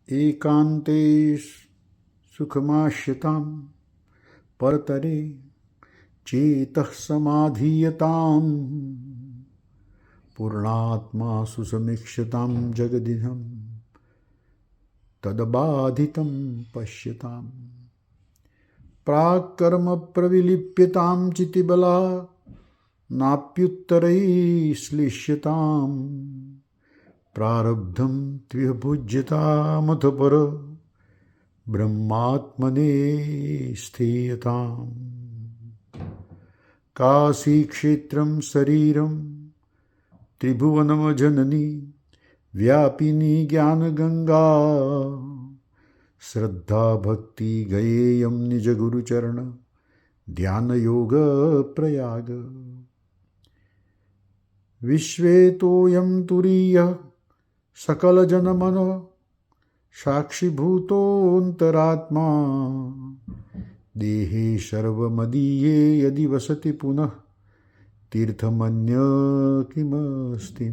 एकान्ते सुखमाश्यतां परतरे चेतः समाधीयताम् पूर्णात्मा सुसमीक्ष्यतां जगदिदं तद्बाधितं पश्यताम् प्राक्कर्म प्रविलिप्यतां चितिबला नाप्युत्तरैः श्लिष्यताम् प्रारब्धं त्विभुज्यतामथ पर ब्रह्मात्मने स्थीयताम् काशीक्षेत्रं शरीरं त्रिभुवनमजननी व्यापिनी ज्ञानगंगा श्रद्धा भक्ति गयेयं निजगुरुचरण ध्यानयोग प्रयाग विश्वेतोऽयं तुरीयः सकलजनमन साक्षिभूतोऽन्तरात्मा देहे सर्वमदीये यदि वसति पुनः तीर्थमन्य किमस्ति।